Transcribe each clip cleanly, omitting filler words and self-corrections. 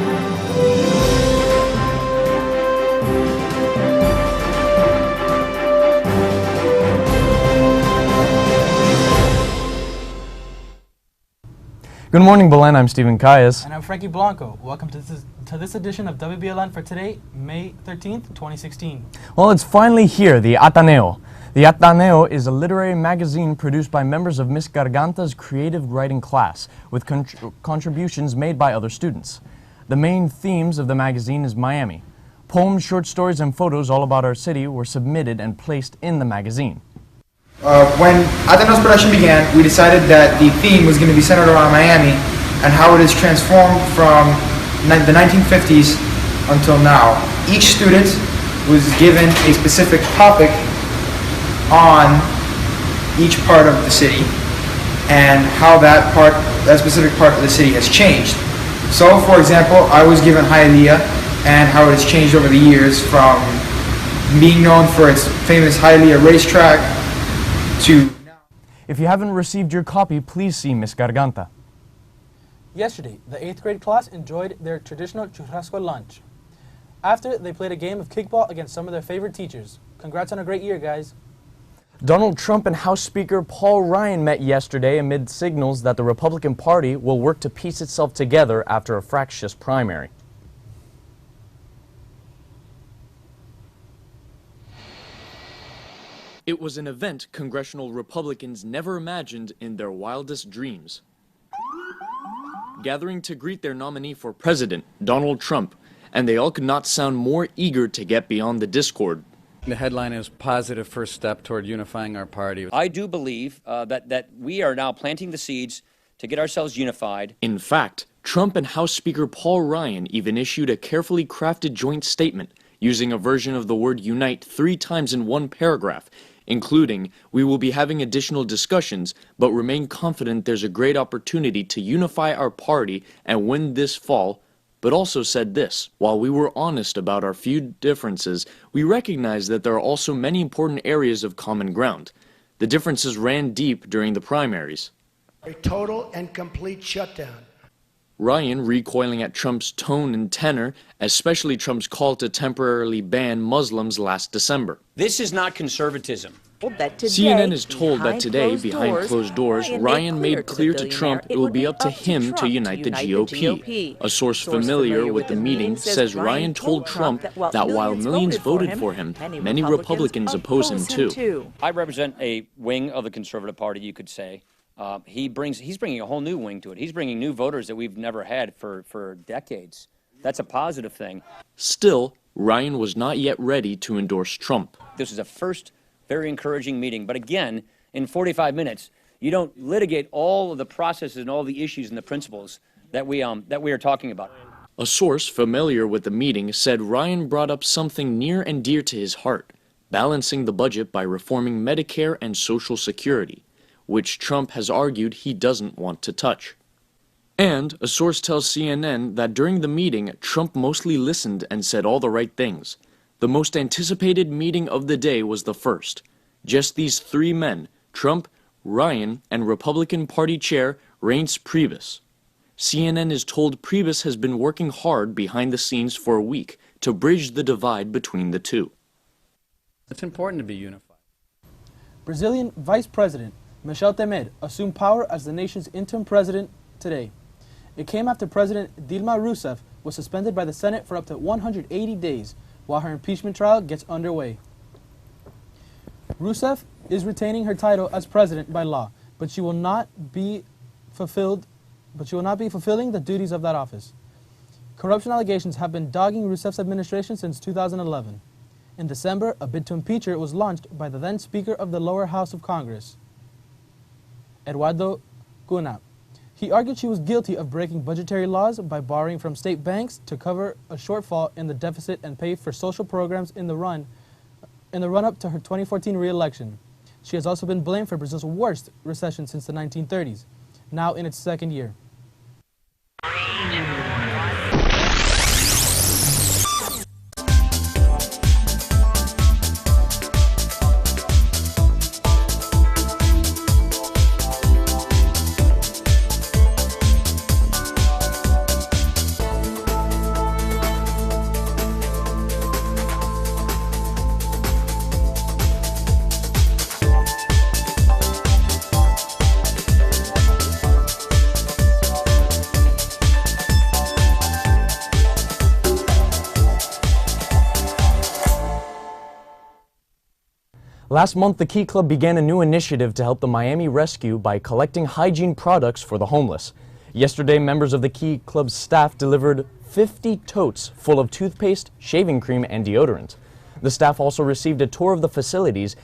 Good morning, Belen. I'm Stephen Calles. And I'm Frankie Blanco. Welcome to this edition of WBLN for today, May 13th, 2016. Well, it's finally here, the Ateneo. The Ateneo is a literary magazine produced by members of Miss Garganta's creative writing class, with contributions made by other students. The main themes of the magazine is Miami. Poems, short stories, and photos all about our city were submitted and placed in the magazine. When Ateneo's production began, we decided that the theme was going to be centered around Miami and how it has transformed from the 1950s until now. Each student was given a specific topic on each part of the city and how that specific part of the city has changed. So, for example, I was given Hialeah and how it has changed over the years from being known for its famous Hialeah racetrack to now. If you haven't received your copy, please see Miss Garganta. Yesterday, the 8th grade class enjoyed their traditional Churrasco lunch. After, they played a game of kickball against some of their favorite teachers. Congrats on a great year, guys. Donald Trump and House Speaker Paul Ryan met yesterday amid signals that the Republican Party will work to piece itself together after a fractious primary. It was an event congressional Republicans never imagined in their wildest dreams. Gathering to greet their nominee for president, Donald Trump, and they all could not sound more eager to get beyond the discord. The headline is "Positive First Step Toward Unifying Our Party." I do believe that we are now planting the seeds to get ourselves unified. In fact, Trump and House Speaker Paul Ryan even issued a carefully crafted joint statement using a version of the word unite 3 times in one paragraph, including, "We will be having additional discussions, but remain confident there's a great opportunity to unify our party and win this fall," but also said this: "While we were honest about our few differences, we recognize that there are also many important areas of common ground. The differences ran deep during the primaries." A total and complete shutdown. Ryan recoiling at Trump's tone and tenor, especially Trump's call to temporarily ban Muslims last December. This is not conservatism. CNN is told that today, behind closed doors, Ryan made clear to Trump it will be up to him to unite the GOP. A source familiar with the meeting says Ryan told Trump that while millions voted for him, many Republicans oppose him too. I represent a wing of the conservative party, you could say. He's bringing a whole new wing to it. He's bringing new voters that we've never had for decades. That's a positive thing. Still, Ryan was not yet ready to endorse Trump. This is a first very encouraging meeting. But again, in 45 minutes, you don't litigate all of the processes and all the issues and the principles that we are talking about. A source familiar with the meeting said Ryan brought up something near and dear to his heart, balancing the budget by reforming Medicare and Social Security, which Trump has argued he doesn't want to touch. And a source tells CNN that during the meeting, Trump mostly listened and said all the right things. The most anticipated meeting of the day was the first. Just these 3 men, Trump, Ryan, and Republican Party Chair Reince Priebus. CNN is told Priebus has been working hard behind the scenes for a week to bridge the divide between the two. It's important to be unified. Brazilian Vice President Michel Temer assumed power as the nation's interim president today. It came after President Dilma Rousseff was suspended by the Senate for up to 180 days while her impeachment trial gets underway. Rousseff is retaining her title as president by law, but she will not be fulfilling the duties of that office. Corruption allegations have been dogging Rousseff's administration since 2011. In December, a bid to impeach her was launched by the then Speaker of the lower house of Congress, Eduardo Cunha. He argued she was guilty of breaking budgetary laws by borrowing from state banks to cover a shortfall in the deficit and pay for social programs in the run-up to her 2014 re-election. She has also been blamed for Brazil's worst recession since the 1930s, now in its 2nd year. Last month, the Key Club began a new initiative to help the Miami Rescue by collecting hygiene products for the homeless. Yesterday, members of the Key Club's staff delivered 50 totes full of toothpaste, shaving cream, and deodorant. The staff also received a tour of the facilities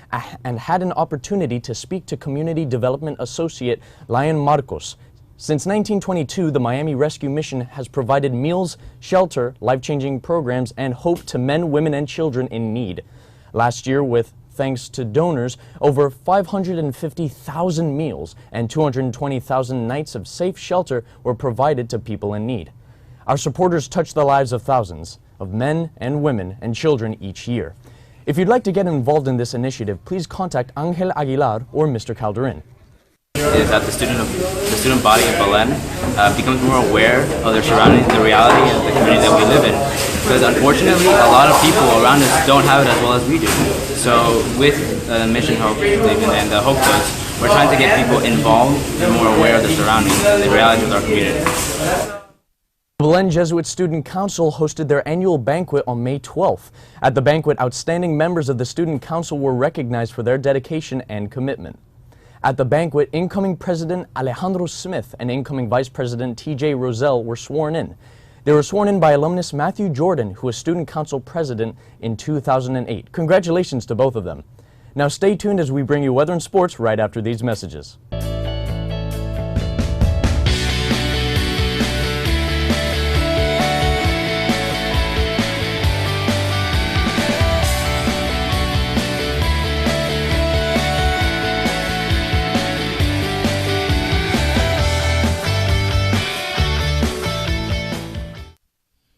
and had an opportunity to speak to Community Development Associate Lion Marcos. Since 1922, the Miami Rescue Mission has provided meals, shelter, life-changing programs, and hope to men, women, and children in need. Last year, with thanks to donors, over 550,000 meals and 220,000 nights of safe shelter were provided to people in need. Our supporters touch the lives of thousands of men and women and children each year. If you'd like to get involved in this initiative, please contact Angel Aguilar or Mr. Calderin. Is that the student body of Belen becomes more aware of their surroundings, the reality of the community that we live in. Because unfortunately, a lot of people around us don't have it as well as we do. So with Mission Hope and the Hope Totes, we're trying to get people involved and more aware of the surroundings and the realities of our community. The Belen Jesuit Student Council hosted their annual banquet on May 12th. At the banquet, outstanding members of the Student Council were recognized for their dedication and commitment. At the banquet, incoming President Alejandro Smith and incoming Vice President T.J. Rosell were sworn in. They were sworn in by alumnus Matthew Jordan, who was Student Council President in 2008. Congratulations to both of them. Now stay tuned as we bring you weather and sports right after these messages.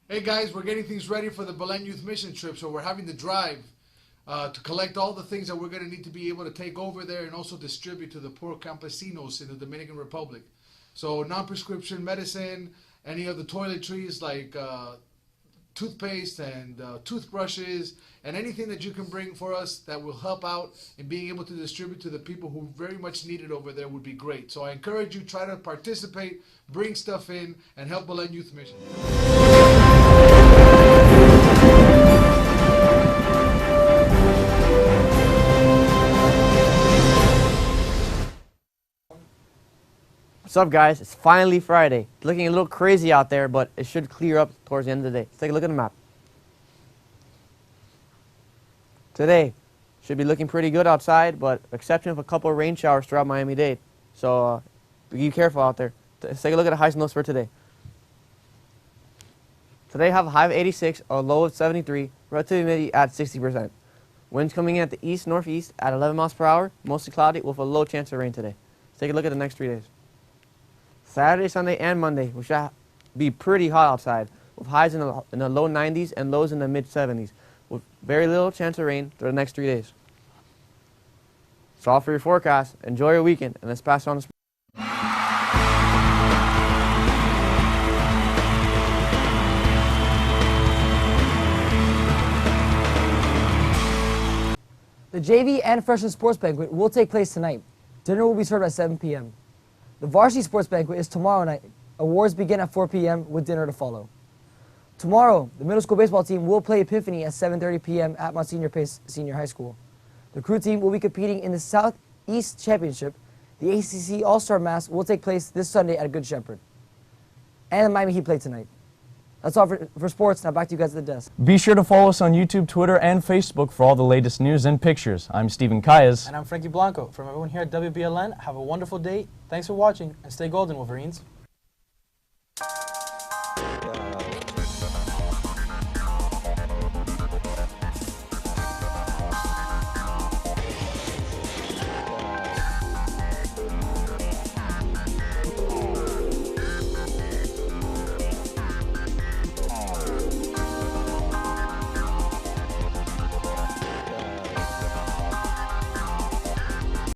Hey guys, we're getting things ready for the Belen Youth Mission trip, so we're having the drive to collect all the things that we're going to need to be able to take over there and also distribute to the poor campesinos in the Dominican Republic. So non-prescription medicine, any of the toiletries like toothpaste and toothbrushes, and anything that you can bring for us that will help out in being able to distribute to the people who very much need it over there would be great. So I encourage you, try to participate, bring stuff in, and help Belen Youth Mission. What's up, guys? It's finally Friday. It's looking a little crazy out there, but it should clear up towards the end of the day. Let's take a look at the map. Today should be looking pretty good outside, but exception of a couple of rain showers throughout Miami-Dade. So be careful out there. Let's take a look at the highs and lows for today. Today have a high of 86, a low of 73, relative humidity at 60%. Winds coming in at the east-northeast at 11 miles per hour, mostly cloudy with a low chance of rain today. Let's take a look at the next 3 days. Saturday, Sunday, and Monday, we should be pretty hot outside, with highs in the low 90s and lows in the mid-70s, with very little chance of rain for the next 3 days. That's all for your forecast. Enjoy your weekend, and let's pass it on to The JV and Freshman Sports Banquet will take place tonight. Dinner will be served at 7 p.m. The Varsity Sports Banquet is tomorrow night. Awards begin at 4 p.m. with dinner to follow. Tomorrow, the middle school baseball team will play Epiphany at 7:30 p.m. at Monsignor Pace Senior High School. The crew team will be competing in the Southeast Championship. The ACC All-Star Mass will take place this Sunday at Good Shepherd. And the Miami Heat play tonight. That's all for sports. Now back to you guys at the desk. Be sure to follow us on YouTube, Twitter, and Facebook for all the latest news and pictures. I'm Stephen Calles. And I'm Frankie Blanco. From everyone here at WBLN, have a wonderful day. Thanks for watching, and stay golden, Wolverines.